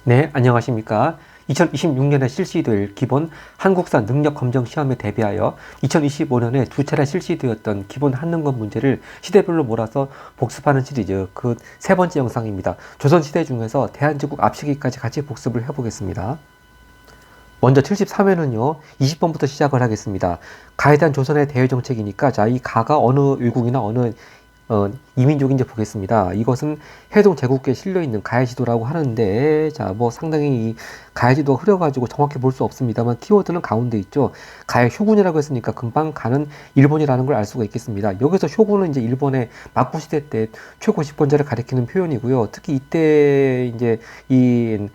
네, 안녕하십니까. 2026년에 실시될 기본 한국사 능력 검정 시험에 대비하여 2025년에 두 차례 실시되었던 기본 한능검 문제를 시대별로 몰아서 복습하는 시리즈 그 세 번째 영상입니다. 조선시대 중에서 대한제국 앞시기까지 같이 복습을 해보겠습니다. 먼저 73회는요, 20번부터 시작을 하겠습니다. 가에 대한 조선의 대외 정책이니까, 자, 이 가가 어느 일국이나 어느 이민족인지 보겠습니다. 이것은 해동 제국기에 실려있는 가해 지도라고 하는데, 자, 뭐 상당히 이 가해 지도가 흐려가지고 정확히 볼 수 없습니다만, 키워드는 가운데 있죠. 가해 쇼군이라고 했으니까 금방 가는 일본이라는 걸 알 수가 있겠습니다. 여기서 쇼군은 이제 일본의 막부시대 때 최고 집권자를 가리키는 표현이고요. 특히 이때 이제 이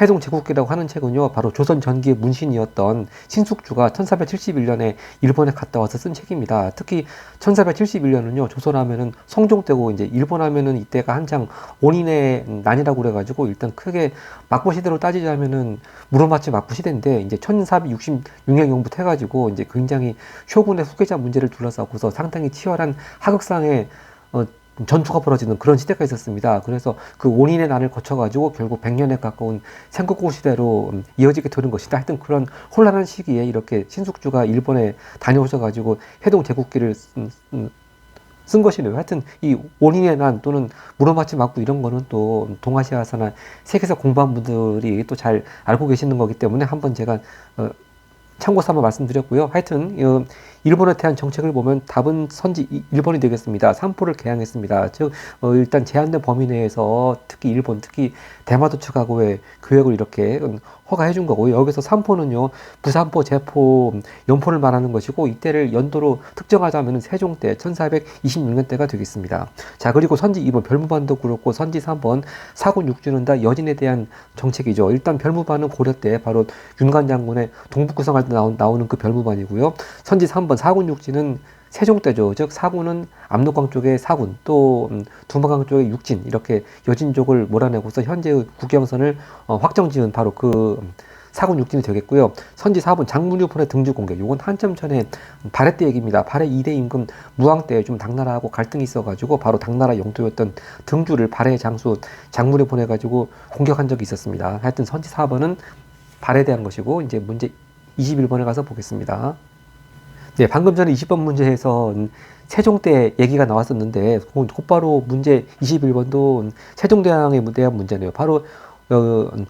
해동 제국기라고 하는 책은요, 바로 조선 전기의 문신이었던 신숙주가 1471년에 일본에 갔다 와서 쓴 책입니다. 특히 1471년은요, 조선하면은 성종 때고, 이제 일본 하면은 이때가 한창 원인의 난이라고 그래가지고, 일단 크게 막부 시대로 따지자면은 무로마치 막부 시대인데, 이제 1466년 경부터 해가지고, 이제 굉장히 쇼군의 후계자 문제를 둘러싸고서 상당히 치열한 하극상의 전투가 벌어지는 그런 시대가 있었습니다. 그래서 그 원인의 난을 거쳐가지고 결국 100년에 가까운 생국고 시대로 이어지게 되는 것이다. 하여튼 그런 혼란한 시기에 이렇게 신숙주가 일본에 다녀오셔가지고 해동 제국기를 쓴 것이네요. 하여튼 이 원인의 난 또는 무로마치 막부 이런 거는 또 동아시아사나 세계에서 공부한 분들이 또 잘 알고 계시는 거기 때문에 한번 제가 참고 삼아 말씀드렸고요. 하여튼 일본에 대한 정책을 보면 답은 선지 일본이 되겠습니다. 삼포를 개항했습니다. 즉 일단 제한된 범위 내에서 특히 일본, 특히 대마도측하고의 교역을 이렇게 허가해 준 거고요. 여기서 삼포는요, 부산포, 제포, 연포를 말하는 것이고, 이때를 연도로 특정하자면 세종 때 1426년 때가 되겠습니다. 자, 그리고 선지 2번 별무반도 그렇고, 선지 3번 사군 육주는 다 여진에 대한 정책이죠. 일단 별무반은 고려 때 바로 윤관 장군의 동북구성할 때 나오는 그 별무반이고요. 선지 3번 사군 육지는 세종 때죠. 즉 사군은 압록강 쪽의 사군, 또 두만강 쪽의 육진, 이렇게 여진족을 몰아내고서 현재의 국경선을 확정지은 바로 그 사군 육진이 되겠고요. 선지 4번 장문유폰의 등주 공개. 요건 한참 전에 발해 때 얘기입니다. 발해 2대 임금 무왕 때 좀 당나라하고 갈등이 있어가지고 바로 당나라 영토였던 등주를 발해 장수 장문에 보내가지고 공격한 적이 있었습니다. 하여튼 선지 4번은 발해에 대한 것이고, 이제 문제 21번에 가서 보겠습니다. 네, 방금 전에 20번 문제에서 세종 때 얘기가 나왔었는데, 곧바로 문제 21번도 세종대왕에 대한 문제네요. 바로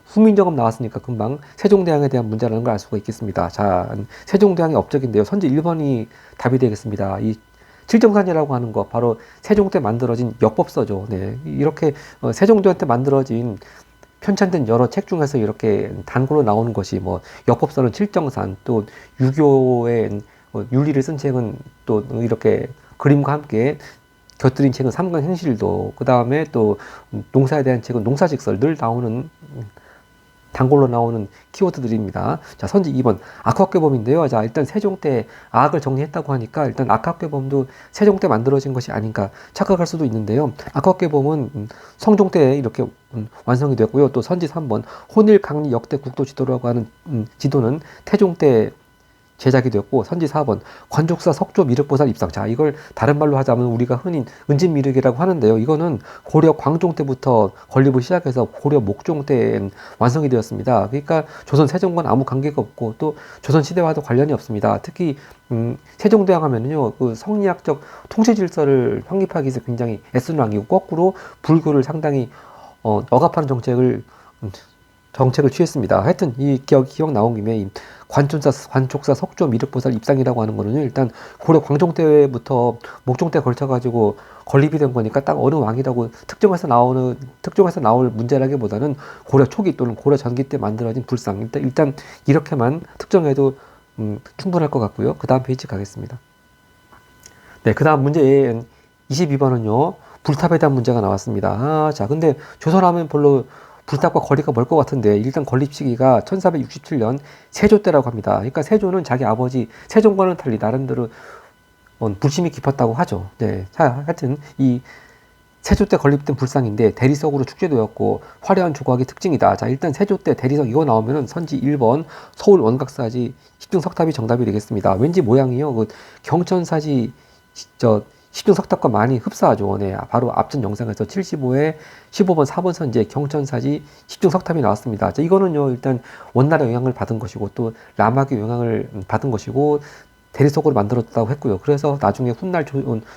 후민정음 나왔으니까 금방 세종대왕에 대한 문제라는 걸 알 수가 있겠습니다. 자, 세종대왕의 업적인데요. 선지 1번이 답이 되겠습니다. 이 칠정산이라고 하는 거, 바로 세종 때 만들어진 역법서죠. 네, 이렇게 세종대왕 때 만들어진 편찬된 여러 책 중에서 이렇게 단골로 나오는 것이 뭐 역법서는 칠정산, 또 유교의 윤리를 쓴 책은 또 이렇게 그림과 함께 곁들인 책은 삼강행실도, 그 다음에 또 농사에 대한 책은 농사직설, 늘 나오는 단골로 나오는 키워드들입니다. 자, 선지 2번 악학괴범인데요. 자, 일단 세종 때 악을 정리했다고 하니까 일단 악학괴범도 세종 때 만들어진 것이 아닌가 착각할 수도 있는데요. 악학괴범은 성종 때 이렇게 완성이 됐고요. 또 선지 3번 혼일 강리 역대 국도 지도라고 하는 지도는 태종 때 제작이 되었고, 선지 4번 관족사 석조 미륵보살 입상. 자, 이걸 다른 말로 하자면 우리가 흔히 은진미륵이라고 하는데요. 이거는 고려 광종 때부터 건립을 시작해서 고려 목종 때 완성이 되었습니다. 그러니까 조선 세종과는 아무 관계가 없고 또 조선 시대와도 관련이 없습니다. 특히 세종대왕 하면은요, 그 성리학적 통치 질서를 확립하기 위해서 굉장히 애쓰는 왕이고, 거꾸로 불교를 상당히 억압하는 정책을 취했습니다. 하여튼 이 기억 나온 김에 이 관촉사 석조 미륵보살 입상이라고 하는 거는 일단 고려 광종 때부터 목종 때 걸쳐가지고 건립이 된 거니까 딱 어느 왕이라고 특정해서 나올 문제라기보다는 고려 초기 또는 고려 전기 때 만들어진 불상. 일단 이렇게만 특정해도 충분할 것 같고요. 그 다음 페이지 가겠습니다. 네, 그 다음 문제 22번은요, 불탑에 대한 문제가 나왔습니다. 자, 근데 조선하면 별로 불탑과 거리가 멀 것 같은데, 일단 건립 시기가 1467년 세조 때라고 합니다. 그러니까 세조는 자기 아버지 세종과는 달리 나름대로 불심이 깊었다고 하죠. 네, 자, 하여튼 이 세조 때 건립된 불상인데 대리석으로 축제되었고 화려한 조각이 특징이다. 자, 일단 세조 때 대리석 이거 나오면은 선지 1번 서울 원각사지 10등 석탑이 정답이 되겠습니다. 왠지 모양이요, 그 경천사지 10중 석탑과 많이 흡사하죠. 네, 바로 앞전 영상에서 75에 15번 4번 선지에 경천사지 10중 석탑이 나왔습니다. 자, 이거는요, 일단 원나라 영향을 받은 것이고 또 라마교 영향을 받은 것이고 대리석으로 만들었다고 했고요. 그래서 나중에 훗날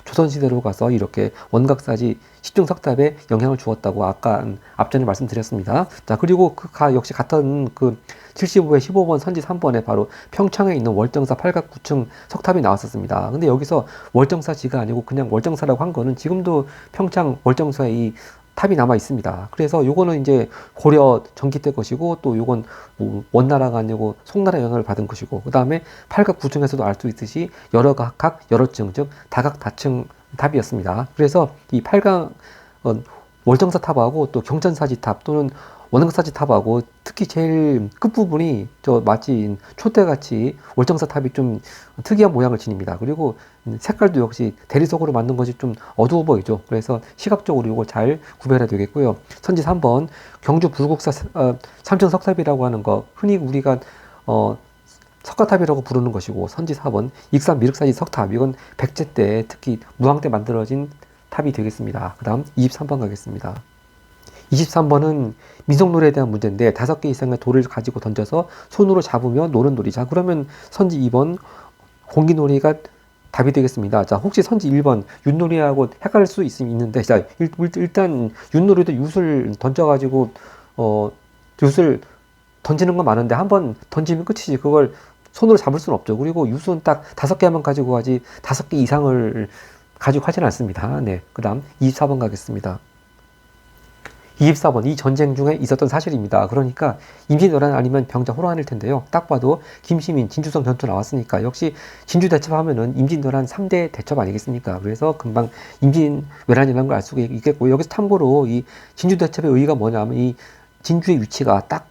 조선시대로 가서 이렇게 원각사지 10중 석탑에 영향을 주었다고 아까 앞전에 말씀드렸습니다. 자, 그리고 역시 같은 75에 15번 선지 3번에 바로 평창에 있는 월정사 8각 9층 석탑이 나왔었습니다. 근데 여기서 월정사지가 아니고 그냥 월정사라고 한 거는 지금도 평창 월정사에 이 탑이 남아 있습니다. 그래서 요거는 이제 고려 전기 때 것이고 또 요건 원나라가 아니고 송나라 영향을 받은 것이고 그 다음에 8각 9층에서도 알 수 있듯이 여러 각 여러 층 즉 다각 다층 탑이었습니다. 그래서 이 8각 월정사 탑하고 또 경천사지 탑 또는 원흥사지 탑하고 특히 제일 끝부분이 마치 촛대같이 월정사 탑이 좀 특이한 모양을 지닙니다. 그리고 색깔도 역시 대리석으로 만든 것이 좀 어두워 보이죠. 그래서 시각적으로 이걸 잘 구별해야 되겠고요. 선지 3번 경주 불국사 삼층 석탑이라고 하는 거 흔히 우리가 석가탑이라고 부르는 것이고 선지 4번 익산 미륵사지 석탑 이건 백제 때 특히 무왕 때 만들어진 탑이 되겠습니다. 그 다음 23번 가겠습니다. 23번은 민속놀이에 대한 문제인데 5개 이상의 돌을 가지고 던져서 손으로 잡으며 노는 놀이. 자, 그러면 선지 2번 공기놀이가 답이 되겠습니다. 자, 혹시 선지 1번 윷놀이하고 헷갈릴 수 있는데, 자, 일단 윷놀이도 윷을 던져가지고, 윷을 던지는 건 많은데 한번 던지면 끝이지. 그걸 손으로 잡을 수는 없죠. 그리고 윷은 딱 5개만 가지고 하지 5개 이상을 가지고 하지는 않습니다. 네. 그 다음 24번 가겠습니다. 24번 이 전쟁 중에 있었던 사실입니다. 그러니까 임진왜란 아니면 병자 호란일 텐데요. 딱 봐도 김시민 진주성 전투 나왔으니까 역시 진주 대첩하면은 임진왜란 3대 대첩 아니겠습니까? 그래서 금방 임진왜란이라는 걸 알 수가 있겠고 여기서 참고로 이 진주 대첩의 의의가 뭐냐면 이 진주의 위치가 딱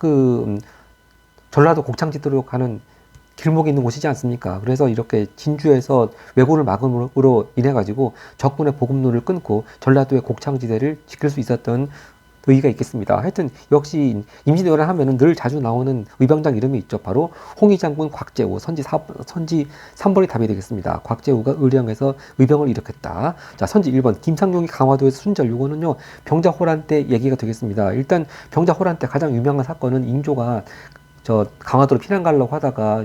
전라도 곡창지대로 가는 길목에 있는 곳이지 않습니까? 그래서 이렇게 진주에서 왜군을 막음으로 인해 가지고 적군의 보급로를 끊고 전라도의 곡창지대를 지킬 수 있었던 의의가 있겠습니다. 하여튼 역시 임진왜란 하면은 늘 자주 나오는 의병장 이름이 있죠. 바로 홍의장군 곽재우 선지 3번이 답이 되겠습니다. 곽재우가 의령에서 의병을 일으켰다. 자, 선지 1번 김상용이 강화도에서 순절. 요거는요 병자호란 때 얘기가 되겠습니다. 일단 병자호란 때 가장 유명한 사건은 인조가 강화도로 피난 가려고 하다가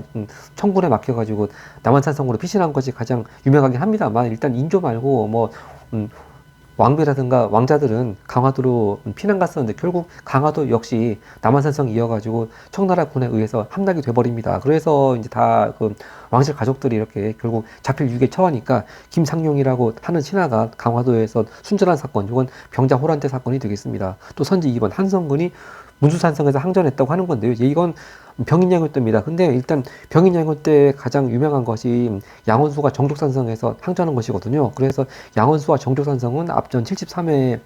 청군에 막혀가지고 남한산성으로 피신한 것이 가장 유명하긴 합니다만 일단 인조 말고 왕비라든가 왕자들은 강화도로 피난 갔었는데 결국 강화도 역시 남한산성 이어가지고 청나라 군에 의해서 함락이 돼버립니다. 그래서 이제 다 왕실 가족들이 이렇게 결국 잡힐 유기에 처하니까 김상용이라고 하는 신하가 강화도에서 순절한 사건, 이건 병자호란 때 사건이 되겠습니다. 또 선지 2번 한성군이 문수산성에서 항전했다고 하는 건데요. 이건 병인양요 때입니다. 근데 일단 병인양요 때 가장 유명한 것이 양원수가 정족산성에서 항전한 것이거든요. 그래서 양원수와 정족산성은 앞전 73회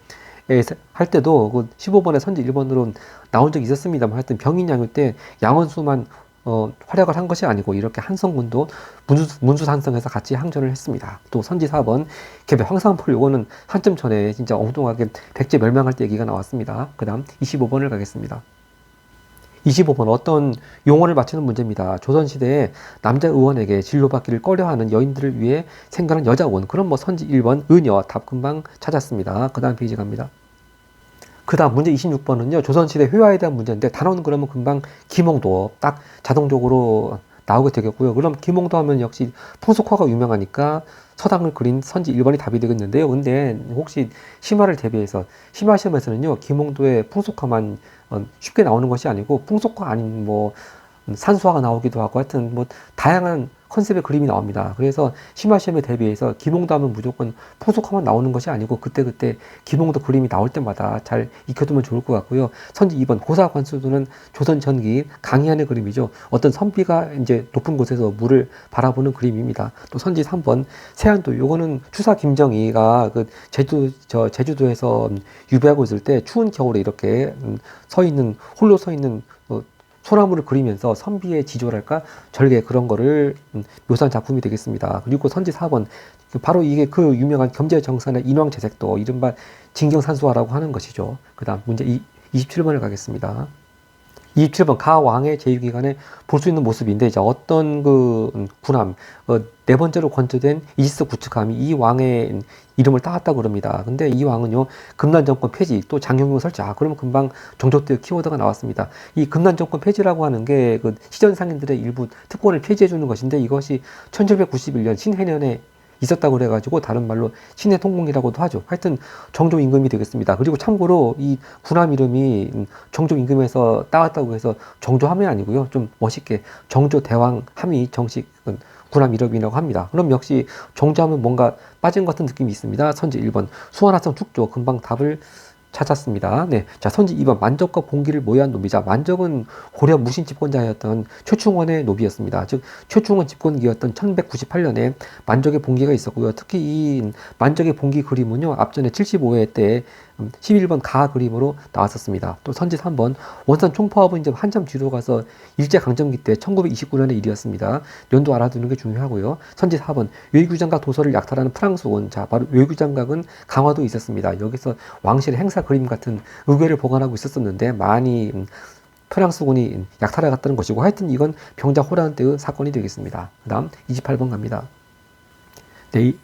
할 때도 15번의 선지 1번으로 나온 적이 있었습니다만 하여튼 병인양요 때 양원수만 활약을 한 것이 아니고 이렇게 한성군도 문수산성에서 같이 항전을 했습니다. 또 선지 4번 개배 황산벌 요거는 한참 전에 진짜 엉뚱하게 백제 멸망할 때 얘기가 나왔습니다. 그 다음 25번을 가겠습니다. 25번 어떤 용어를 맞추는 문제입니다. 조선시대에 남자 의원에게 진로받기를 꺼려하는 여인들을 위해 생겨난 여자원. 그럼 선지 1번 은여 답 금방 찾았습니다. 그 다음 페이지 갑니다. 그 다음 문제 26번은요. 조선시대 회화에 대한 문제인데 단어는 그러면 금방 김홍도 딱 자동적으로 나오게 되겠고요. 그럼 김홍도 하면 역시 풍속화가 유명하니까 서당을 그린 선지 1번이 답이 되겠는데요. 근데 혹시 심화를 대비해서 심화 시험에서는요. 김홍도의 풍속화만 쉽게 나오는 것이 아니고 풍속화 아닌 산수화가 나오기도 하고 하여튼 다양한 컨셉의 그림이 나옵니다. 그래서 심화 시험에 대비해서 김홍도 하면 무조건 풍속화만 나오는 것이 아니고 그때그때 김홍도 그림이 나올 때마다 잘 익혀두면 좋을 것 같고요. 선지 2번 고사관수도는 조선 전기 강희안의 그림이죠. 어떤 선비가 이제 높은 곳에서 물을 바라보는 그림입니다. 또 선지 3번 세안도 요거는 추사 김정희가 제주도에서 유배하고 있을 때 추운 겨울에 이렇게 홀로 서 있는 소나무를 그리면서 선비의 지조랄까 절개 그런 거를 묘사한 작품이 되겠습니다. 그리고 선지 4번 바로 이게 그 유명한 겸재정선의 인왕제색도 이른바 진경산수화라고 하는 것이죠. 그 다음 문제 27번을 가겠습니다. 27번 가왕의 제위기간에 볼 수 있는 모습인데, 이제 어떤 군함, 네 번째로 건조된 이지스 구축함이 이 왕의 이름을 따왔다고 그럽니다. 근데 이 왕은요, 금난정권 폐지, 또 장영용 설치, 그러면 금방 정조때 키워드가 나왔습니다. 이 금난정권 폐지라고 하는 게 시전 상인들의 일부 특권을 폐지해주는 것인데, 이것이 1791년 신해년에 있었다고 그래가지고 다른 말로 신의 통공이라고도 하죠. 하여튼 정조 임금이 되겠습니다. 그리고 참고로 이 군함 이름이 정조 임금에서 따왔다고 해서 정조함이 아니고요. 좀 멋있게 정조 대왕함이 정식 군함 이름이라고 합니다. 그럼 역시 정조하면 뭔가 빠진 것 같은 느낌이 있습니다. 선지 1번 수원화성 축조, 금방 답을 찾았습니다. 네. 자, 선지 2번 만적과 봉기를 모의한 노비자. 만적은 고려 무신 집권자였던 최충원의 노비였습니다. 즉 최충원 집권기였던 1198년에 만적의 봉기가 있었고요. 특히 이 만적의 봉기 그림은요, 앞전에 75회 때 11번 가 그림으로 나왔었습니다. 또 선지 3번 원산 총파업은 이제 한참 뒤로 가서 일제강점기 때 1929년의 일이었습니다. 연도 알아두는 게 중요하고요. 선지 4번 외교장각 도서를 약탈하는 프랑스군. 자, 바로 외교장각은 강화도에 있었습니다. 여기서 왕실의 행사 그림 같은 의궤를 보관하고 있었었는데 많이 프랑스군이 약탈해 갔다는 것이고, 하여튼 이건 병자 호란 때의 사건이 되겠습니다. 그 다음 28번 갑니다. 네,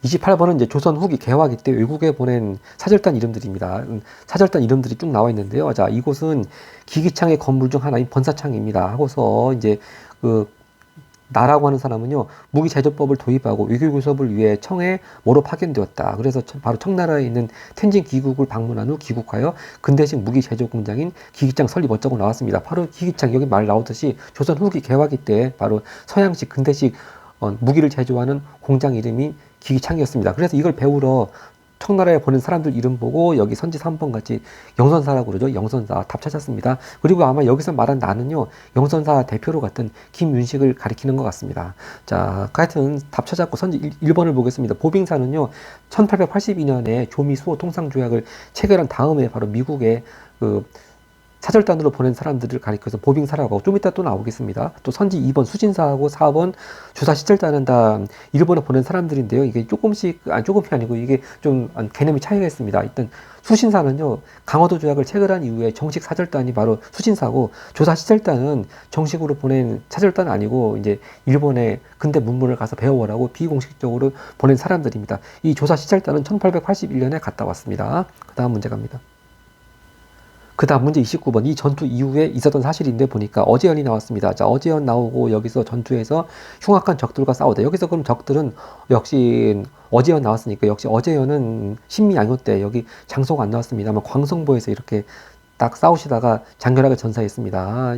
28번은 이제 조선 후기 개화기 때 외국에 보낸 사절단 이름들입니다. 사절단 이름들이 쭉 나와 있는데요. 자, 이곳은 기기창의 건물 중 하나인 번사창입니다. 하고서 이제 나라고 하는 사람은요, 무기 제조법을 도입하고 외교 교섭을 위해 청에 뭐로 파견되었다. 그래서 바로 청나라에 있는 텐진 기국을 방문한 후 귀국하여 근대식 무기 제조 공장인 기기창 설립 어쩌고 나왔습니다. 바로 기기창, 여기 말 나오듯이 조선 후기 개화기 때 바로 서양식 근대식 무기를 제조하는 공장 이름이 기기창이었습니다. 그래서 이걸 배우러 청나라에 보낸 사람들 이름 보고 여기 선지 3번 같이 영선사라고 그러죠. 영선사 답 찾았습니다. 그리고 아마 여기서 말한 나는요, 영선사 대표로 같은 김윤식을 가리키는 것 같습니다. 자, 하여튼 답 찾았고 선지 1번을 보겠습니다. 보빙사는요, 1882년에 조미 수호 통상조약을 체결한 다음에 바로 미국의 사절단으로 보낸 사람들을 가리켜서 보빙사라고 하고, 좀 이따 또 나오겠습니다. 또 선지 2번 수진사하고 4번 주사시절단은 다 일본에 보낸 사람들인데요. 이게 조금씩, 조금이 아니고 이게 좀 개념이 차이가 있습니다. 일단 수신사는요, 강화도 조약을 체결한 이후에 정식 사절단이 바로 수신사고, 조사시절단은 정식으로 보낸 사절단은 아니고 이제 일본의 근대 문물을 가서 배워오라고 비공식적으로 보낸 사람들입니다. 이 조사시절단은 1881년에 갔다 왔습니다. 그 다음 문제 갑니다. 그 다음 문제 29번. 이 전투 이후에 있었던 사실인데 보니까 어제연이 나왔습니다. 자, 어제연 나오고 여기서 전투에서 흉악한 적들과 싸우다. 여기서 그럼 적들은 역시 어제연 나왔으니까 역시 어제연은 신미양요 때 여기 장소가 안 나왔습니다만 광성보에서 이렇게 딱 싸우시다가 장렬하게 전사했습니다.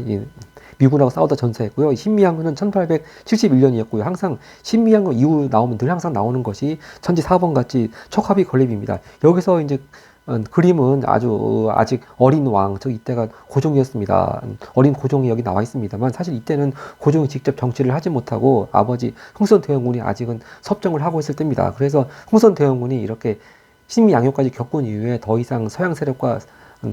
미군하고 싸우다 전사했고요. 신미양요는 1871년이었고요. 항상 신미양요 이후 나오면 늘 항상 나오는 것이 천지 4번 같이 척합이 건립입니다. 여기서 이제 그림은 아직 어린 왕, 즉 이때가 고종이었습니다. 어린 고종이 여기 나와 있습니다만 사실 이때는 고종이 직접 정치를 하지 못하고 아버지 흥선대원군이 아직은 섭정을 하고 있을 때입니다. 그래서 흥선대원군이 이렇게 신미양요까지 겪은 이후에 더 이상 서양 세력과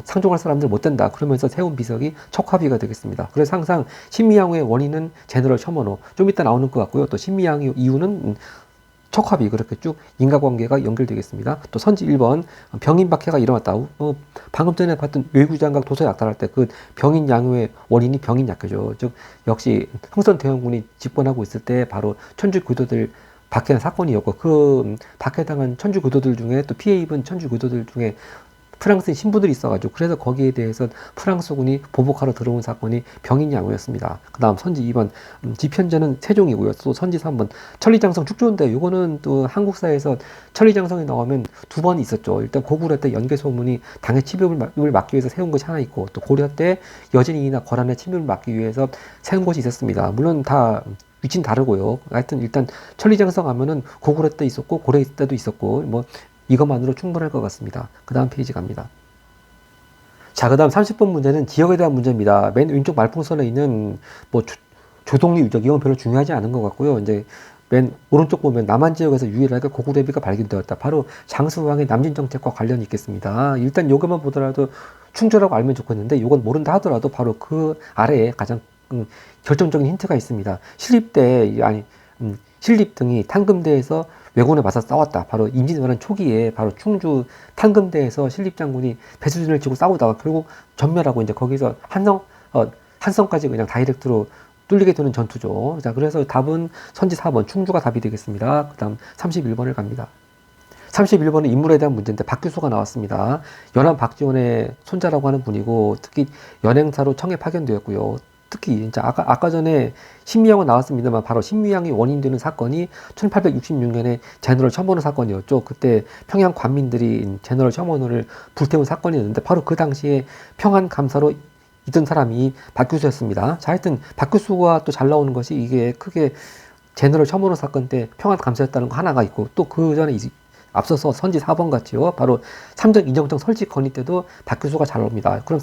상종할 사람들 못 된다. 그러면서 세운 비석이 척화비가 되겠습니다. 그래서 항상 신미양요의 원인은 제너럴 셔먼호, 좀 이따 나오는 것 같고요. 또 신미양요 이유는 척합이, 그렇게 쭉 인과관계가 연결되겠습니다. 또 선지 1번 병인박해가 일어났다. 방금 전에 봤던 외구장각 도서 약탈할 때 그 병인 양요의 원인이 병인 약효죠. 즉 역시 흥선대원군이 집권하고 있을 때 바로 천주 교도들 박해한 사건이었고, 그 박해당한 천주 교도들 중에 또 피해 입은 천주 교도들 중에 프랑스인 신부들이 있어가지고, 그래서 거기에 대해서 프랑스군이 보복하러 들어온 사건이 병인양후였습니다. 그 다음 선지 2번 지편제는 세종이고요. 또 선지 3번 천리장성 축조인데, 요거는 또 한국사에서 천리장성이 나오면 두 번 있었죠. 일단 고구려 때 연개소문이 당의 침입을 막기 위해서 세운 것이 하나 있고, 또 고려 때 여진이나 거란의 침입을 막기 위해서 세운 것이 있었습니다. 물론 다 위치는 다르고요. 하여튼 일단 천리장성 하면은 고구려 때 있었고 고려 때도 있었고, 뭐 이것만으로 충분할 것 같습니다. 그 다음 페이지 갑니다. 자, 그 다음 30번 문제는 지역에 대한 문제입니다. 맨 왼쪽 말풍선에 있는 뭐 조동리 유적, 이건 별로 중요하지 않은 것 같고요. 이제 맨 오른쪽 보면 남한 지역에서 유일하게 고구려비가 발견되었다. 바로 장수왕의 남진 정책과 관련이 있겠습니다. 일단 요것만 보더라도 충주라고 알면 좋겠는데, 요건 모른다 하더라도 바로 그 아래에 가장 결정적인 힌트가 있습니다. 신립 등이 탄금대에서 왜군에 맞서 싸웠다. 바로 임진왜란 초기에 바로 충주 탄금대에서 신립 장군이 배수진을 치고 싸우다가 결국 전멸하고, 이제 거기서 한성까지 그냥 다이렉트로 뚫리게 되는 전투죠. 자, 그래서 답은 선지 4번 충주가 답이 되겠습니다. 그 다음 31번을 갑니다. 31번은 인물에 대한 문제인데 박규수가 나왔습니다. 연안 박지원의 손자라고 하는 분이고 특히 연행사로 청에 파견되었고요. 특히 이제 아까 전에 신미양은 나왔습니다만 바로 신미양이 원인되는 사건이 1866년에 제너럴 셔먼호 사건이었죠. 그때 평양 관민들이 제너럴 셔먼호를 불태운 사건이었는데 바로 그 당시에 평안 감사로 있던 사람이 박규수였습니다. 자, 하여튼 박규수가 또 잘 나오는 것이 이게 크게 제너럴 셔먼호 사건 때 평안 감사였다는 거 하나가 있고 또 그 전에 앞서서 선지 4번 같지요. 바로 삼정 인정청 설치 건의 때도 박규수가 잘 나옵니다. 그럼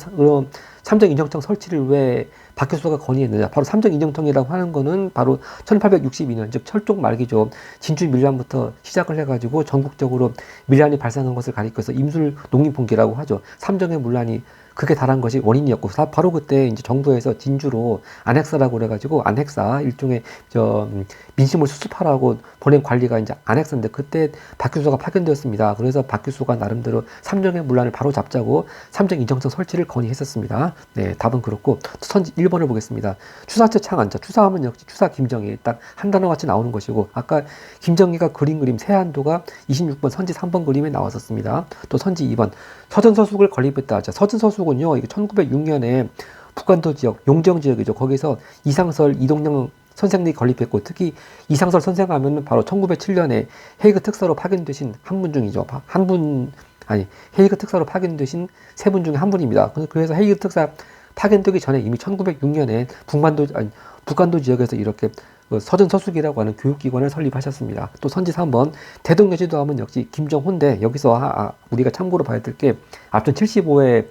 삼정 인정청 설치를 왜 박규수가 건의했느냐? 바로 삼정 인정청이라고 하는 거는 바로 1862년 즉 철종 말기죠. 진주 밀란부터 시작을 해가지고 전국적으로 밀란이 발생한 것을 가리켜서 임술 농민봉기라고 하죠. 삼정의 문란이 그게 달한 것이 원인이었고 바로 그때 이제 정부에서 진주로 안핵사라고 그래가지고 안핵사 일종의 민심을 수습하라고 보낸 관리가 이제 안핵사인데 그때 박규수가 파견되었습니다. 그래서 박규수가 나름대로 삼정의 문란을 바로 잡자고 삼정 인정청 설치를 건의했었습니다. 네, 답은 그렇고 선지 1번을 보겠습니다. 추사체 창안자 추사하면 역시 추사 김정희 딱 한 단어 같이 나오는 것이고 아까 김정희가 그린 그림 세한도가 26번 선지 3번 그림에 나왔었습니다. 또 선지 2번 서전서숙을 건립했다. 자, 서전서숙은요, 이게 1906년에 북한도 지역, 용정 지역이죠. 거기서 이상설, 이동영 선생님이 건립했고, 특히 이상설 선생 하면은 바로 1907년에 헤이그 특사로 파견되신 한 분 중이죠. 헤이그 특사로 파견되신 세 분 중에 한 분입니다. 그래서 헤이그 특사 파견되기 전에 이미 1906년에 북한도 지역에서 이렇게 서전서숙이라고 하는 교육기관을 설립하셨습니다. 또 선지 3번 대동여지도 하면 역시 김정호인데 여기서 우리가 참고로 봐야 될 게 앞전 75회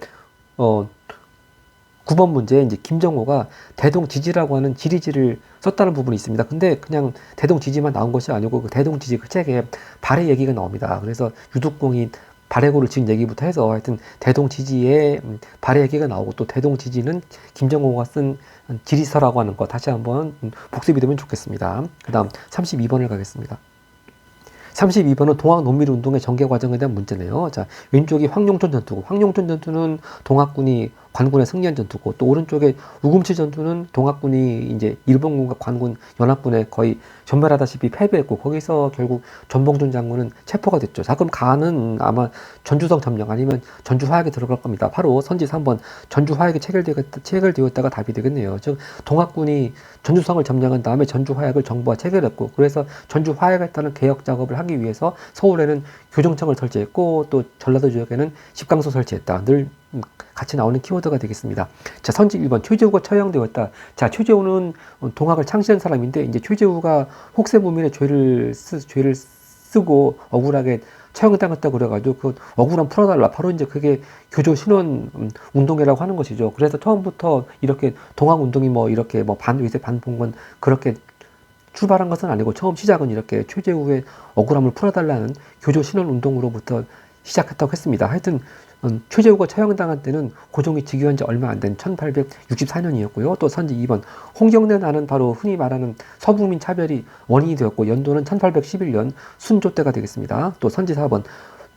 9번 문제에 이제 김정호가 대동지지라고 하는 지리지를 썼다는 부분이 있습니다. 근데 그냥 대동지지만 나온 것이 아니고 그 대동지지 그 책에 발해 얘기가 나옵니다. 그래서 유독공이 발해고를 지은 얘기부터 해서 하여튼 대동지지의 발해 얘기가 나오고 또 대동지지는 김정호가 쓴 지리서라고 하는 거 다시 한번 복습이 되면 좋겠습니다. 그 다음 32번을 가겠습니다. 32번은 동학 농민운동의 전개 과정에 대한 문제네요. 자, 왼쪽이 황룡촌 전투고, 황룡촌 전투는 동학군이 관군의 승리한 전투고, 또 오른쪽에 우금치 전투는 동학군이 이제 일본군과 관군 연합군에 거의 전멸하다시피 패배했고, 거기서 결국 전봉준 장군은 체포가 됐죠. 자, 그럼 가는 아마 전주성 점령 아니면 전주 화약에 들어갈 겁니다. 바로 선지 3번 전주 화약에 체결되었다가 답이 되겠네요. 즉, 동학군이 전주성을 점령한 다음에 전주 화약을 정부가 체결했고, 그래서 전주 화약에 따른 개혁 작업을 하기 위해서 서울에는 교정청을 설치했고, 또 전라도 지역에는 집강소 설치했다. 늘 같이 나오는 키워드가 되겠습니다. 자, 선지 1번 최재우가 처형되었다. 자, 최재우는 동학을 창시한 사람인데 이제 최재우가 혹세무민의 죄를 쓰고 억울하게 처형당했다고 그래가지고 그 억울함 풀어달라. 바로 이제 그게 교조 신원 운동이라고 하는 것이죠. 그래서 처음부터 이렇게 동학 운동이 이렇게 반위세 반봉건 그렇게 출발한 것은 아니고 처음 시작은 이렇게 최재우의 억울함을 풀어달라는 교조 신원 운동으로부터 시작했다고 했습니다. 하여튼 최재우가 처형당한 때는 고종이 즉위한 지 얼마 안 된 1864년이었고요. 또 선지 2번 홍경래 나는 바로 흔히 말하는 서북민 차별이 원인이 되었고 연도는 1811년 순조 때가 되겠습니다. 또 선지 4번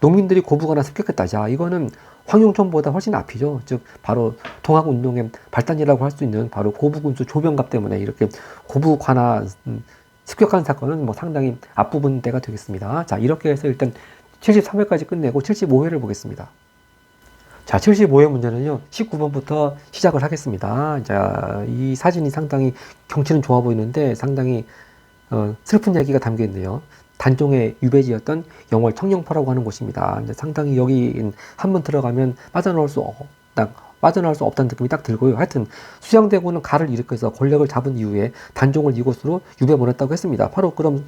농민들이 고부가나 습격했다. 자, 이거는 황룡촌보다 훨씬 앞이죠. 즉 바로 동학운동의 발단이라고 할 수 있는 바로 고부군수 조병갑 때문에 이렇게 고부관아 습격한 사건은 상당히 앞부분 때가 되겠습니다. 자, 이렇게 해서 일단 73회까지 끝내고 75회를 보겠습니다. 자, 75회 문제는요, 19번부터 시작을 하겠습니다. 자, 이 사진이 상당히 경치는 좋아 보이는데 상당히 슬픈 얘기가 담겨 있네요. 단종의 유배지였던 영월 청룡포라고 하는 곳입니다. 이제 상당히 여기 한번 들어가면 빠져나올 수 없다는 느낌이 딱 들고요. 하여튼 수양대군은 가를 일으켜서 권력을 잡은 이후에 단종을 이곳으로 유배 보냈다고 했습니다. 바로 그럼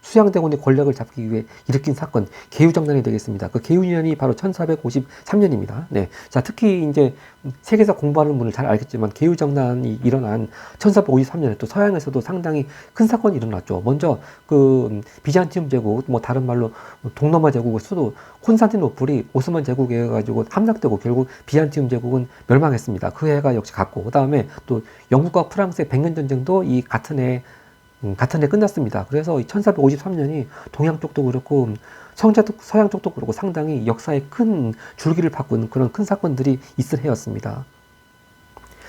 수양대군의 권력을 잡기 위해 일으킨 사건, 개유정난이 되겠습니다. 그 개유년이 바로 1453년입니다. 네. 자, 특히 이제 세계사 공부하는 분을 잘 알겠지만 개유정난이 일어난 1453년에 또 서양에서도 상당히 큰 사건이 일어났죠. 먼저 그 비잔티움 제국, 다른 말로 동로마 제국의 수도 콘스탄티노플이 오스만 제국에 의해가지고 함락되고 결국 비잔티움 제국은 멸망했습니다. 그 해가 역시 같고, 그 다음에 또 영국과 프랑스의 백년 전쟁도 이 같은 해 끝났습니다. 그래서 1453년이 동양 쪽도 그렇고 서양 쪽도 그렇고 상당히 역사의 큰 줄기를 바꾼 그런 큰 사건들이 있을 해였습니다.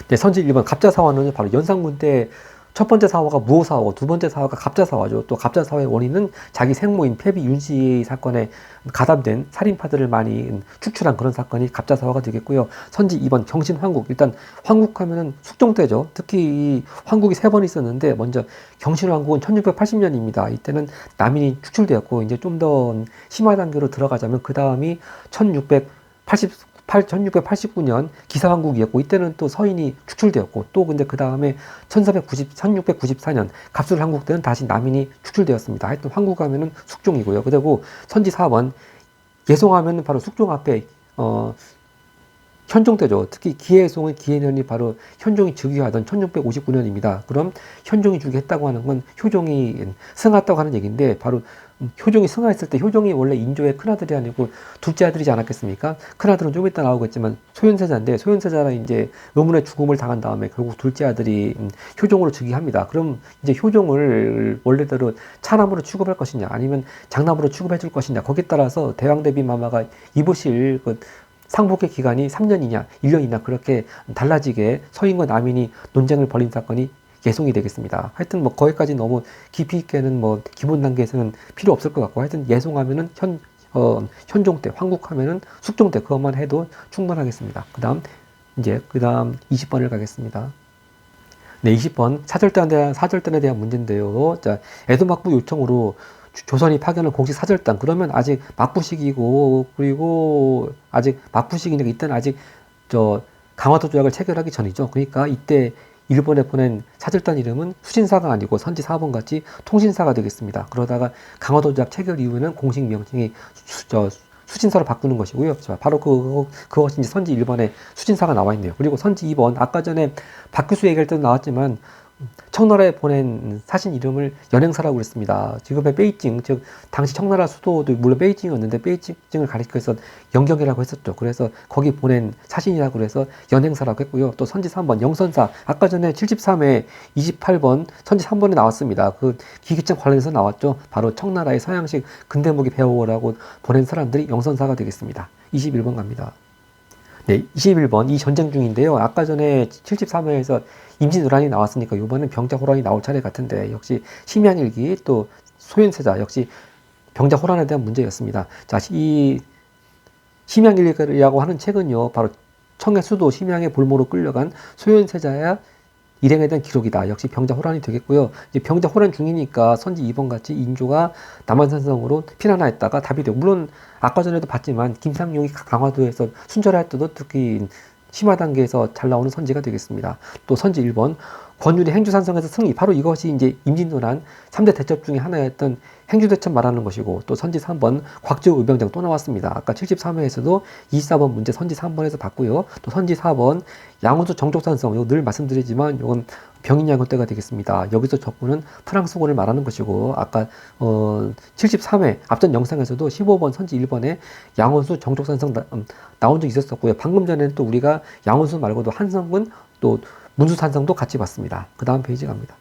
네, 선지 1번 갑자사화는 바로 연산군 때 첫 번째 사화가 무오사화고 두 번째 사화가 갑자사화죠. 또 갑자사화의 원인은 자기 생모인 패비 윤씨 사건에 가담된 살인파들을 많이 축출한 그런 사건이 갑자사화가 되겠고요. 선지 2번 경신황국. 일단 황국하면은 숙종 때죠. 특히 이 황국이 세 번 있었는데 먼저 경신황국은 1680년입니다. 이때는 남인이 축출되었고 이제 좀 더 심화 단계로 들어가자면 그 다음이 1689년 기사왕국이었고 이때는 또 서인이 축출되었고 또 근데 그 다음에 1694년 갑술왕국 때는 다시 남인이 축출되었습니다. 하여튼 황국 하면은 숙종이고요. 그리고 선지 4번 예송하면은 바로 숙종 앞에 현종 때죠. 특히 기해송의 기해년이 바로 현종이 즉위하던 1659년입니다. 그럼 현종이 즉위했다고 하는 건 효종이 승하했다고 하는 얘기인데 바로 효종이 승하했을 때 효종이 원래 인조의 큰아들이 아니고 둘째 아들이지 않았겠습니까? 큰아들은 좀 이따 나오겠지만 소현세자인데 소현세자가 이제 의문의 죽음을 당한 다음에 결국 둘째 아들이 효종으로 즉위합니다. 그럼 이제 효종을 원래대로 차남으로 취급할 것이냐 아니면 장남으로 취급해 줄 것이냐 거기에 따라서 대왕대비마마가 입으실 그 상복의 기간이 3년이냐 1년이냐 그렇게 달라지게 서인과 남인이 논쟁을 벌인 사건이 예송이 되겠습니다. 하여튼 뭐 거기까지 너무 깊이 있게는 뭐 기본 단계에서는 필요 없을 것 같고 하여튼 예송하면은 현종 때, 황국하면은 숙종 때 그것만 해도 충분하겠습니다. 그 다음 20번을 가겠습니다. 네, 20번 사절단에 대한 문제인데요. 자, 에도 막부 요청으로 조선이 파견한 공식 사절단 그러면 아직 막부식이고 그리고 아직 막부식이니까 이때는 아직 강화도 조약을 체결하기 전이죠. 그러니까 이때 일본에 보낸 사절단 이름은 수신사가 아니고 선지 4번 같이 통신사가 되겠습니다. 그러다가 강화도 조약 체결 이후에는 공식 명칭이 수신사로 바꾸는 것이고요. 자, 바로 그것이 이제 선지 1번에 수신사가 나와 있네요. 그리고 선지 2번 아까 전에 박규수 얘기할 때도 나왔지만 청나라에 보낸 사신 이름을 연행사라고 그랬습니다. 지금의 베이징, 즉 당시 청나라 수도도 물론 베이징이었는데 베이징을 가리켜서 영경이라고 했었죠. 그래서 거기 보낸 사신이라고 그래서 연행사라고 했고요. 또 선지 3번 영선사, 아까 전에 73회 28번 선지 3번에 나왔습니다. 그 기기청 관련해서 나왔죠. 바로 청나라의 서양식 근대무기 배워오라고 보낸 사람들이 영선사가 되겠습니다. 21번 갑니다. 네, 21번 이 전쟁 중인데요. 아까 전에 73회에서 임진왜란이 나왔으니까 이번엔 병자호란이 나올 차례 같은데 역시 심양일기 또 소현세자 역시 병자호란에 대한 문제였습니다. 자, 이 심양일기라고 하는 책은요, 바로 청의 수도 심양의 볼모로 끌려간 소현세자야 일행에 대한 기록이다. 역시 병자호란이 되겠고요. 이제 병자호란 중이니까 선지 2번 같이 인조가 남한산성으로 피난하였다가 답이 되고 물론 아까 전에도 봤지만 김상용이 강화도에서 순절할 때도 특히 심화 단계에서 잘 나오는 선지가 되겠습니다. 또 선지 1번 권율이 행주산성에서 승리 바로 이것이 이제 임진왜란 3대 대첩 중에 하나였던 행주대첩 말하는 것이고 또 선지 3번 곽지우 의병장 또 나왔습니다. 아까 73회에서도 24번 문제 선지 3번에서 봤고요. 또 선지 4번 양원수 정족산성 이거 늘 말씀드리지만 이건 병인양원 때가 되겠습니다. 여기서 적군은 프랑스군을 말하는 것이고 아까 73회 앞전 영상에서도 15번 선지 1번에 양원수 정족산성 나온 적이 있었었고요. 방금 전에는 또 우리가 양원수 말고도 한성군 또 문수산성도 같이 봤습니다. 그 다음 페이지 갑니다.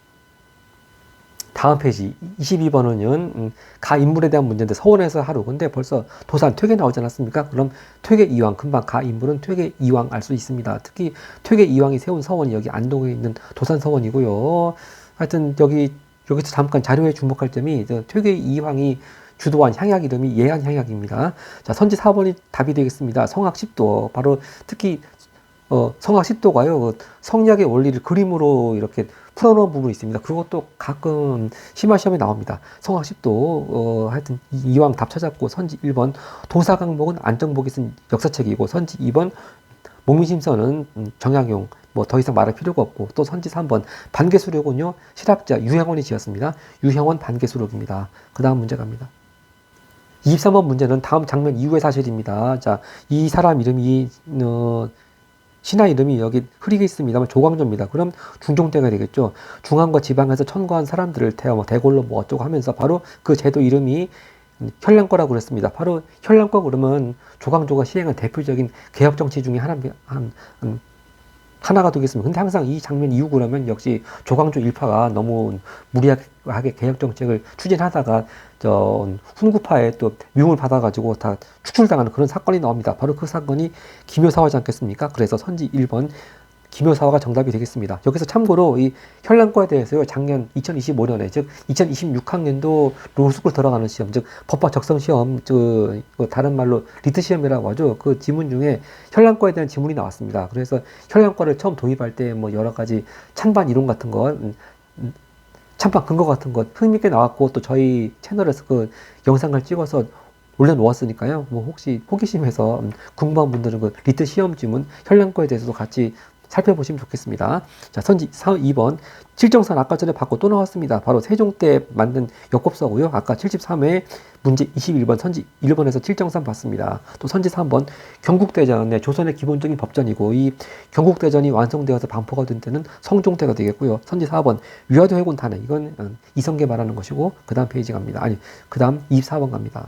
다음 페이지 22번은요. 가 인물에 대한 문제인데 서원에서 하루 근데 벌써 도산 퇴계 나오지 않았습니까? 그럼 퇴계 이왕 금방 가 인물은 퇴계 이왕 알 수 있습니다. 특히 퇴계 이왕이 세운 서원이 여기 안동에 있는 도산 서원이고요. 하여튼 여기서 잠깐 자료에 주목할 점이 퇴계 이왕이 주도한 향약 이름이 예한 향약입니다. 자, 선지 4번이 답이 되겠습니다. 성악 10도 바로 특히 성악 10도가요. 성리학의 원리를 그림으로 이렇게 풀어놓은 부분이 있습니다. 그것도 가끔 심화 시험에 나옵니다. 성악 10도 하여튼 이왕 답 찾았고 선지 1번 도사강목은 안정복이 쓴 역사책이고 선지 2번 목민심서는 정약용 뭐 더 이상 말할 필요가 없고 또 선지 3번 반개수록은요 실학자 유형원이 지었습니다. 유형원 반개수록입니다. 그 다음 문제 갑니다. 23번 문제는 다음 장면 이후의 사실입니다. 자, 이 사람 이름이 신하 이름이 여기 흐리게 있습니다만 조광조입니다. 그럼 중종때가 되겠죠. 중앙과 지방에서 천거한 사람들을 대궐로 뭐 어쩌고 하면서 바로 그 제도 이름이 현량과라고 그랬습니다. 바로 현량과 그러면 조광조가 시행한 대표적인 개혁 정치 중에 하나가 되겠습니다. 근데 항상 이 장면 이후 그러면 역시 조광조 일파가 너무 무리하게 개혁 정책을 추진하다가 훈구파에 또 미움을 받아가지고 다 축출당하는 그런 사건이 나옵니다. 바로 그 사건이 기묘사화지 않겠습니까? 그래서 선지 1번 기묘사화가 정답이 되겠습니다. 여기서 참고로 이 현랑과에 대해서요, 작년 2025년에, 즉 2026학년도 로스쿨 들어가는 시험, 즉 법학 적성 시험, 다른 말로 리트 시험이라고 하죠. 그 지문 중에 현랑과에 대한 지문이 나왔습니다. 그래서 현랑과를 처음 도입할 때 뭐 여러 가지 찬반 이론 같은 것, 찬반 근거 같은 것 흥미있게 나왔고, 또 저희 채널에서 그 영상을 찍어서 올려놓았으니까요. 뭐 혹시 호기심에서 궁금한 분들은 그 리트 시험 지문 현랑과에 대해서도 같이 살펴보시면 좋겠습니다. 자, 선지 2번. 칠정산 아까 전에 받고 또 나왔습니다. 바로 세종 때 만든 역법서고요. 아까 73회 문제 21번 선지 1번에서 칠정산 봤습니다. 또 선지 3번. 경국대전, 조선의 기본적인 법전이고, 이 경국대전이 완성되어서 반포가 된 때는 성종 때가 되겠고요. 선지 4번. 위화도 해군 탄핵. 이건 이성계 말하는 것이고, 그 다음 페이지 갑니다. 그 다음 24번 갑니다.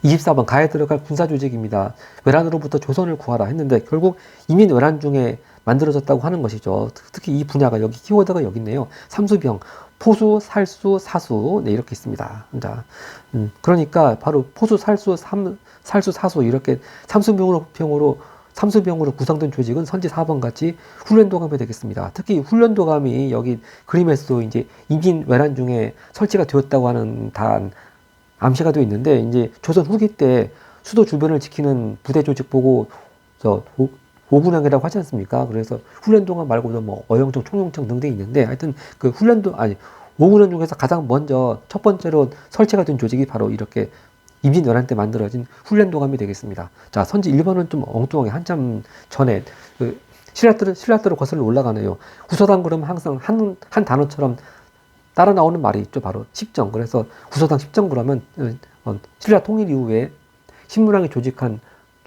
24번 가에 들어갈 군사조직입니다. 외란으로부터 조선을 구하라 했는데 결국 이민 외란 중에 만들어졌다고 하는 것이죠. 특히 이 분야가 여기 키워드가 여기 있네요. 삼수병, 포수, 살수, 사수, 네, 이렇게 있습니다. 자, 그러니까 바로 포수, 살수, 살수, 사수 이렇게 삼수병으로 구성된 조직은 선지 4번 같이 훈련도감이 되겠습니다. 특히 훈련도감이 여기 그림에서도 이제 이민 외란 중에 설치가 되었다고 하는 암시가 되어 있는데, 이제 조선 후기 때 수도 주변을 지키는 부대 조직 보고 오군항이라고 하지 않습니까? 그래서 훈련도감 말고도 뭐 어영청, 총영청 등등이 있는데, 하여튼 그 오군항 중에서 가장 먼저 첫 번째로 설치가 된 조직이 바로 이렇게 임진왜란 때 만들어진 훈련도감이 되겠습니다. 자, 선지 1번은 좀 엉뚱하게 한참 전에 그 신라트로 거슬러 올라가네요. 구서당 그러면 항상 한 단어처럼 따라 나오는 말이 있죠. 바로 십정. 그래서 구서당 십정부라면 신라 통일 이후에 신문왕이 조직한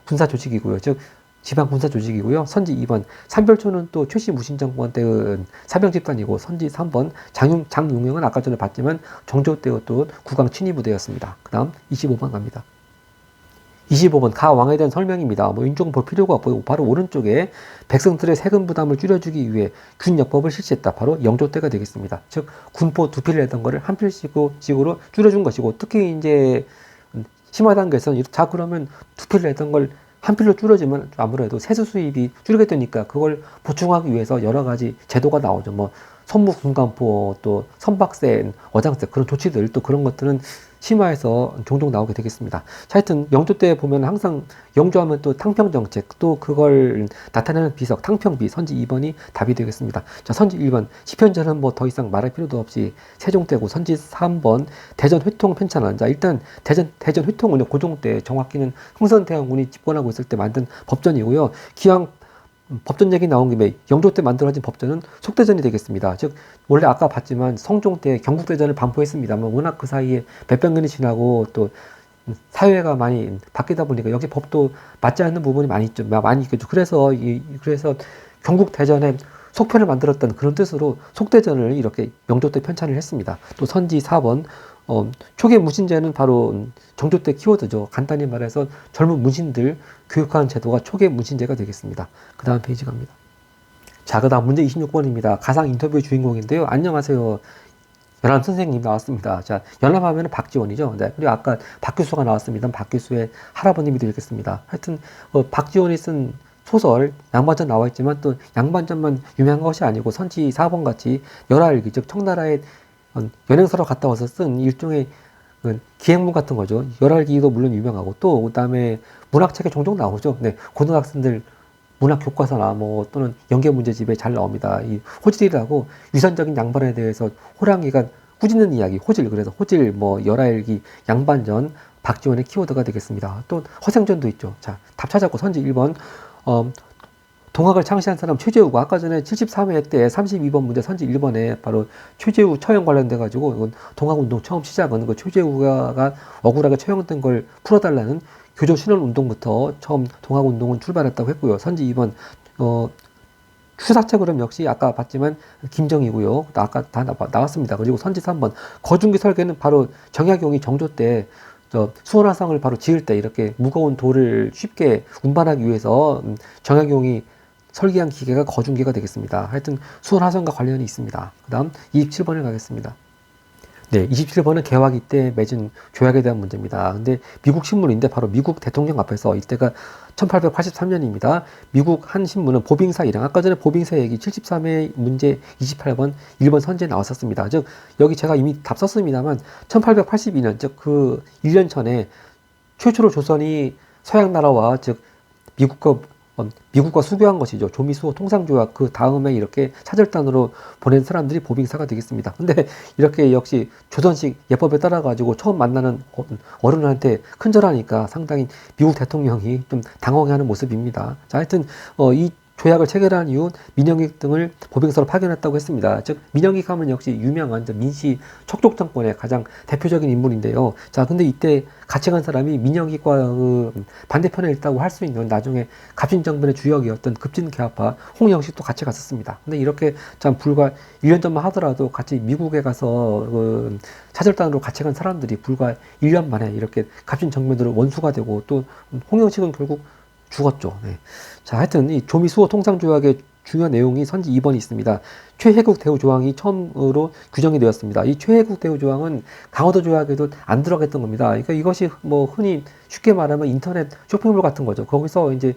군사 조직이고요. 즉 지방 군사 조직이고요. 선지 2번. 삼별초는 또 최씨 무신정권 때의 사병 집단이고, 선지 3번. 장용영은 아까 전에 봤지만 정조 때의 또 국왕 친위 부대였습니다. 그 다음 25번 갑니다. 25번 가 왕에 대한 설명입니다. 뭐 인종 볼 필요가 없고, 바로 오른쪽에 백성들의 세금 부담을 줄여주기 위해 균역법을 실시했다. 바로 영조 때가 되겠습니다. 즉 군포 두 필을 내던 거를 한 필씩으로 줄여준 것이고, 특히 이제 심화 단계에서는 자 그러면 두 필을 내던 걸 한 필로 줄여주면 아무래도 세수 수입이 줄게 되니까 그걸 보충하기 위해서 여러 가지 제도가 나오죠. 뭐 선무군간포, 또 선박세, 어장세, 그런 조치들, 또 그런 것들은 심화해서 종종 나오게 되겠습니다. 자, 하여튼 영조 때 보면 항상 영조하면 또 탕평정책, 또 그걸 나타내는 비석, 탕평비, 선지 2번이 답이 되겠습니다. 자, 선지 1번 시편전은 뭐 더 이상 말할 필요도 없이 세종 때고, 선지 3번 대전 회통 편찬안. 자, 일단 대전 회통은요, 고종 때 정확히는 흥선대원군이 집권하고 있을 때 만든 법전이고요. 기왕 법전 얘기 나온 김에 영조 때 만들어진 법전은 속대전이 되겠습니다. 즉 원래 아까 봤지만 성종 때 경국대전을 반포했습니다만, 워낙 그 사이에 몇백 년이 지나고 또 사회가 많이 바뀌다 보니까 여기 법도 맞지 않는 부분이 많이 있겠죠. 그래서 경국대전에 속편을 만들었던 그런 뜻으로 속대전을 이렇게 영조 때 편찬을 했습니다. 또 선지 4번 초계 문신제는 바로 정조 때 키워드죠. 간단히 말해서 젊은 문신들 교육하는 제도가 초계 문신제가 되겠습니다. 그 다음 페이지 갑니다. 자, 그 다음 문제 26번입니다. 가상 인터뷰 주인공인데요. 안녕하세요. 연합 선생님 나왔습니다. 자, 연합하면 박지원이죠. 네, 그리고 아까 박규수가 나왔습니다. 박규수의 할아버님이 되겠습니다. 하여튼 박지원이 쓴 소설 양반전 나와 있지만, 또 양반전만 유명한 것이 아니고 선지 4번 같이 열하일기, 즉 청나라의 연행서로 갔다 와서 쓴 일종의 기행문 같은 거죠. 열하일기도 물론 유명하고, 또 그다음에 문학책에 종종 나오죠. 네, 고등학생들 문학 교과서나 뭐 또는 연계 문제집에 잘 나옵니다. 이 호질이라고 위선적인 양반에 대해서 호랑이가 꾸짖는 이야기, 호질. 그래서 호질, 뭐 열하일기, 양반전, 박지원의 키워드가 되겠습니다. 또 허생전도 있죠. 자, 답 찾았고, 선지 1번 동학을 창시한 사람 최재우가 아까 전에 73회 때 32번 문제 선지 1번에 바로 최재우 처형 관련돼 가지고, 이건 동학운동 처음 시작은 그 최재우가 억울하게 처형된 걸 풀어달라는 교조 신원 운동부터 처음 동학운동은 출발했다고 했고요. 선지 2번 추사체 그럼 역시 아까 봤지만 김정이고요. 아까 다 나왔습니다. 그리고 선지 3번 거중기 설계는 바로 정약용이 정조 때 수원화성을 바로 지을 때 이렇게 무거운 돌을 쉽게 운반하기 위해서 정약용이 설계한 기계가 거중기가 되겠습니다. 하여튼 수원화성과 관련이 있습니다. 그 다음 27번에 가겠습니다. 네, 27번은 개화기 때 맺은 조약에 대한 문제입니다. 근데 미국 신문인데 바로 미국 대통령 앞에서 이때가 1883년입니다. 미국 한 신문은 보빙사 일행, 아까 전에 보빙사 얘기 73회 문제 28번 1번 선지에 나왔었습니다. 즉 여기 제가 이미 답 썼습니다만 1882년 즉 그 1년 전에 최초로 조선이 서양 나라와 즉 미국과 수교한 것이죠. 조미수호 통상조약 그 다음에 이렇게 차절단으로 보낸 사람들이 보빙사가 되겠습니다. 근데 이렇게 역시 조선식 예법에 따라 가지고 처음 만나는 어른한테 큰절하니까 상당히 미국 대통령이 좀 당황해하는 모습입니다. 자, 하여튼 이 조약을 체결한 이후 민영익 등을 보빙사로 파견했다고 했습니다. 즉 민영익 하면 역시 유명한 민씨 척족 정권의 가장 대표적인 인물인데요. 자, 근데 이때 같이 간 사람이 민영익과 반대편에 있다고 할 수 있는 나중에 갑신정변의 주역이었던 급진개화파 홍영식도 같이 갔었습니다. 근데 이렇게 참 불과 1년 전만 하더라도 같이 미국에 가서 차절단으로 같이 간 사람들이 불과 1년 만에 이렇게 갑신정변으로 원수가 되고 또 홍영식은 결국 죽었죠. 네. 자, 하여튼 이 조미수호 통상조약의 중요한 내용이 선지 2번이 있습니다. 최혜국 대우 조항이 처음으로 규정이 되었습니다. 이 최혜국 대우 조항은 강화도 조약에도 안 들어갔던 겁니다. 그러니까 이것이 뭐 흔히 쉽게 말하면 인터넷 쇼핑몰 같은 거죠. 거기서 이제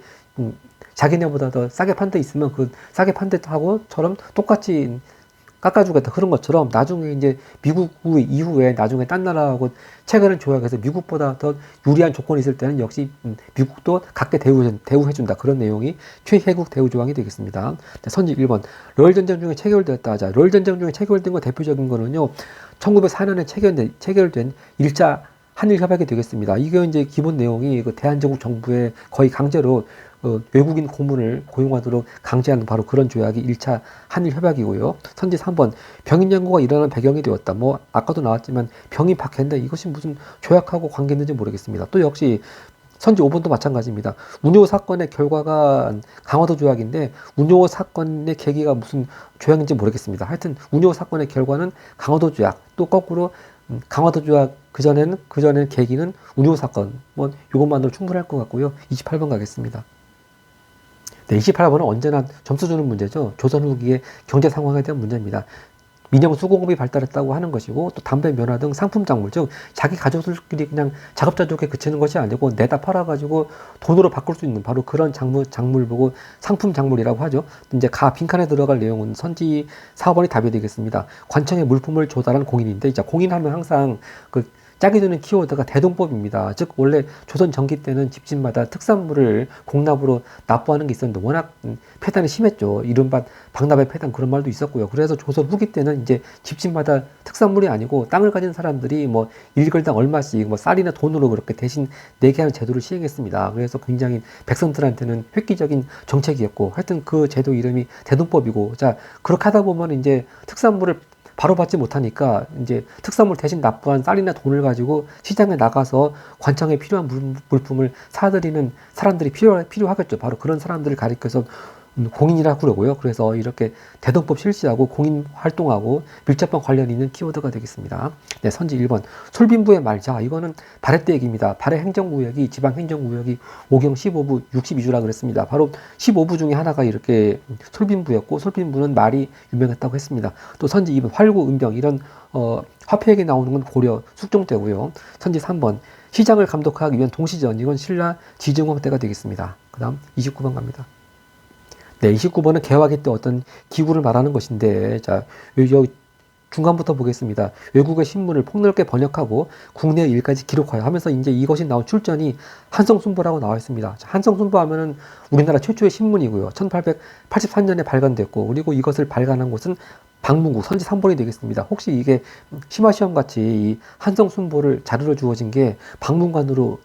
자기네보다 더 싸게 판 데 있으면 그 싸게 판 데하고처럼 똑같이 깎아주겠다 그런 것처럼 나중에 이제 미국 이후에 나중에 딴 나라하고 체결한 조약에서 미국보다 더 유리한 조건이 있을 때는 역시 미국도 갖게 대우해준다 그런 내용이 최혜국 대우 조항이 되겠습니다. 선지 1번 러일 전쟁 중에 체결되었다 하자. 러일 전쟁 중에 체결된 거 대표적인 거는요 1904년에 체결된 1차 한일 협약이 되겠습니다. 이게 이제 기본 내용이 그 대한제국 정부에 거의 강제로 외국인 고문을 고용하도록 강제하는 바로 그런 조약이 1차 한일 협약이고요. 선지 3번 병인 연구가 일어나는 배경이 되었다. 뭐 아까도 나왔지만 병인 박해인데 이것이 무슨 조약하고 관계 있는지 모르겠습니다. 또 역시 선지 5번도 마찬가지입니다. 운요 사건의 결과가 강화도 조약인데 운요 사건의 계기가 무슨 조약인지 모르겠습니다. 하여튼 운요 사건의 결과는 강화도 조약, 또 거꾸로 강화도 조약 그전에는 계기는 운요 사건. 뭐 이것만으로 충분할 것 같고요. 28번 가겠습니다. 네, 28번은 언제나 점수 주는 문제죠. 조선 후기의 경제 상황에 대한 문제입니다. 민영 수공업이 발달했다고 하는 것이고 또 담배 면화 등 상품 작물 즉 자기 가족들끼리 그냥 작업자족에 그치는 것이 아니고 내다 팔아가지고 돈으로 바꿀 수 있는 바로 그런 작물 보고 상품 작물이라고 하죠. 이제 빈칸에 들어갈 내용은 선지 4번이 답이 되겠습니다. 관청에 물품을 조달한 공인인데 이제 공인하면 항상 그 짝이 되는 키워드가 대동법입니다. 즉 원래 조선 전기 때는 집집마다 특산물을 공납으로 납부하는 게 있었는데 워낙 폐단이 심했죠. 이른바 박납의 폐단 그런 말도 있었고요. 그래서 조선 후기 때는 이제 집집마다 특산물이 아니고 땅을 가진 사람들이 뭐 일걸당 얼마씩 뭐 쌀이나 돈으로 그렇게 대신 내게 하는 제도를 시행했습니다. 그래서 굉장히 백성들한테는 획기적인 정책이었고 하여튼 그 제도 이름이 대동법이고 자 그렇게 하다 보면 이제 특산물을 바로 받지 못하니까 이제 특산물 대신 납부한 쌀이나 돈을 가지고 시장에 나가서 관청에 필요한 물품을 사들이는 사람들이 필요하겠죠. 바로 그런 사람들을 가리켜서 공인이라고 그러고요. 그래서 이렇게 대동법 실시하고 공인 활동하고 밀접한 관련이 있는 키워드가 되겠습니다. 네, 선지 1번 솔빈부의 말자 이거는 발해 때 얘기입니다. 발해 행정구역이 지방행정구역이 5경 15부 62주라 그랬습니다. 바로 15부 중에 하나가 이렇게 솔빈부였고 솔빈부는 말이 유명했다고 했습니다. 또 선지 2번 활구 은병 이런 화폐에게 나오는 건 고려 숙종 때고요. 선지 3번 시장을 감독하기 위한 동시전 이건 신라 지증왕 때가 되겠습니다. 그 다음 29번 갑니다. 네, 29번은 개화기 때 어떤 기구를 말하는 것인데, 자, 여기 중간부터 보겠습니다. 외국의 신문을 폭넓게 번역하고 국내 일까지 기록하여 하면서 이제 이것이 나온 출전이 한성순보라고 나와 있습니다. 한성순보 하면은 우리나라 최초의 신문이고요. 1883년에 발간됐고, 그리고 이것을 발간한 곳은 방문국 선지 3번이 되겠습니다. 혹시 이게 심화시험 같이 이 한성순보를 자료로 주어진 게 방문국으로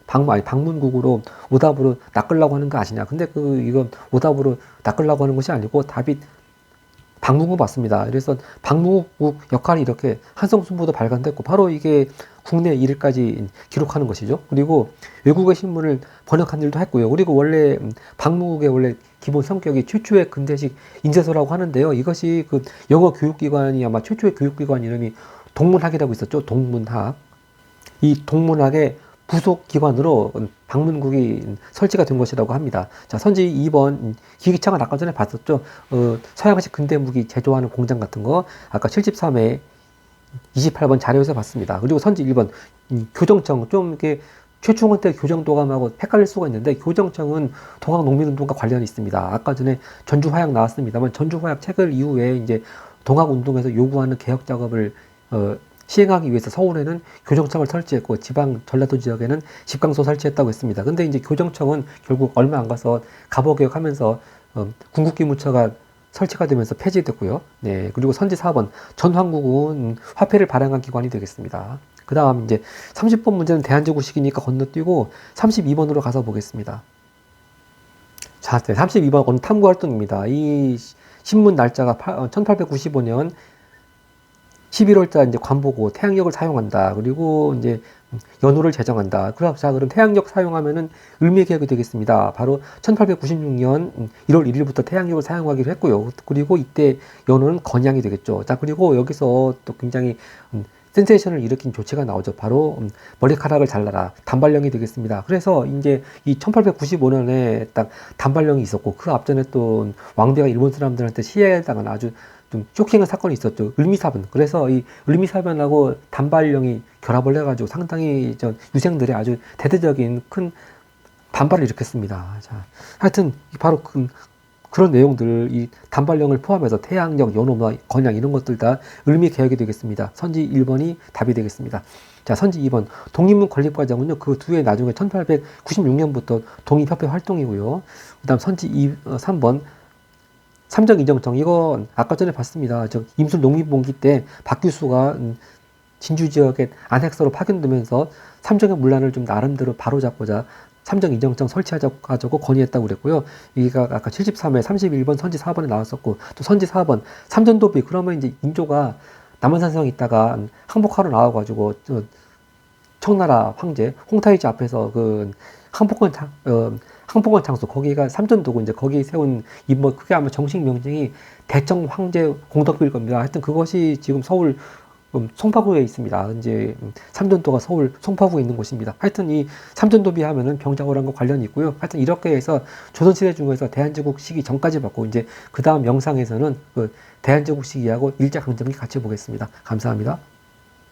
오답으로 낚으려고 하는 거 아시냐? 근데 이건 오답으로 낚으려고 하는 것이 아니고 답이 방문국 맞습니다. 그래서 방문국 역할이 이렇게 한성순보도 발간됐고 바로 이게 국내 일까지 기록하는 것이죠. 그리고 외국의 신문을 번역한 일도 했고요. 그리고 원래 방문국의 원래 기본 성격이 최초의 근대식 인쇄소라고 하는데요. 이것이 그 영어 교육기관이 아마 최초의 교육기관 이름이 동문학이라고 있었죠. 동문학. 이 동문학의 부속 기관으로 방문국이 설치가 된 것이라고 합니다. 자, 선지 2번 기기창을 아까 전에 봤었죠. 서양식 근대 무기 제조하는 공장 같은 거 아까 73회 28번 자료에서 봤습니다. 그리고 선지 1번 교정청 좀 이렇게 최충원 때 교정도감하고 헷갈릴 수가 있는데 교정청은 동학농민운동과 관련이 있습니다. 아까 전에 전주화약 나왔습니다만 전주화약 체결 이후에 이제 동학운동에서 요구하는 개혁 작업을 시행하기 위해서 서울에는 교정청을 설치했고 지방 전라도 지역에는 집강소 설치했다고 했습니다. 근데 이제 교정청은 결국 얼마 안 가서 갑오개혁하면서 군국기무처가 설치가 되면서 폐지됐고요. 네, 그리고 선지 4번 전황국은 화폐를 발행한 기관이 되겠습니다. 그 다음 이제 30번 문제는 대한제국식이니까 건너뛰고 32번으로 가서 보겠습니다. 자, 네, 32번 오늘 탐구활동입니다. 이 신문 날짜가 1895년 11월달 이제 관보고 태양력을 사용한다. 그리고 이제 연호를 제정한다. 자, 그럼 태양력 사용하면은 을미 개혁이 되겠습니다. 바로 1896년 1월 1일부터 태양력을 사용하기로 했고요. 그리고 이때 연호는 건양이 되겠죠. 자, 그리고 여기서 또 굉장히 센세이션을 일으킨 조치가 나오죠. 바로 머리카락을 잘라라. 단발령이 되겠습니다. 그래서 이제 이 1895년에 딱 단발령이 있었고 그 앞전에 또 왕비가 일본 사람들한테 시해당한 아주 좀 쇼킹한 사건이 있었죠. 을미사변. 그래서 이 을미사변하고 단발령이 결합을 해가지고 상당히 유생들의 아주 대대적인 큰 반발을 일으켰습니다. 자, 하여튼 바로 그런 내용들, 이 단발령을 포함해서 태양력, 연호나 건양 이런 것들 다 을미 개혁이 되겠습니다. 선지 1번이 답이 되겠습니다. 자, 선지 2번 독립문 건립 과정은요. 그 뒤에 나중에 1896년부터 독립협회 활동이고요. 그다음 선지 3번 삼정 이정청 이건 아까 전에 봤습니다. 임술 농민봉기 때 박규수가 진주 지역에 안핵서로 파견되면서 삼정의 문란을 좀 나름대로 바로잡고자 삼정 이정청 설치하자고 건의했다고 그랬고요. 여기가 아까 73회 31번 선지 4번에 나왔었고 또 선지 4번 삼전도비 그러면 이제 인조가 남한산성에 있다가 항복하러 나와가지고 청나라 황제 홍타이지 앞에서 그 항복원 장소 거기가 삼전도고 이제 거기 세운 뭐 그게 아마 정식 명칭이 대청 황제 공덕비일 겁니다. 하여튼 그것이 지금 서울 송파구에 있습니다. 이제 삼전도가 서울 송파구에 있는 곳입니다. 하여튼 이 삼전도비 하면은 병자호란과 관련이 있고요. 하여튼 이렇게 해서 조선시대 중에서 대한제국 시기 전까지 봤고 이제 그 다음 영상에서는 그 대한제국 시기하고 일제강점기 같이 보겠습니다. 감사합니다.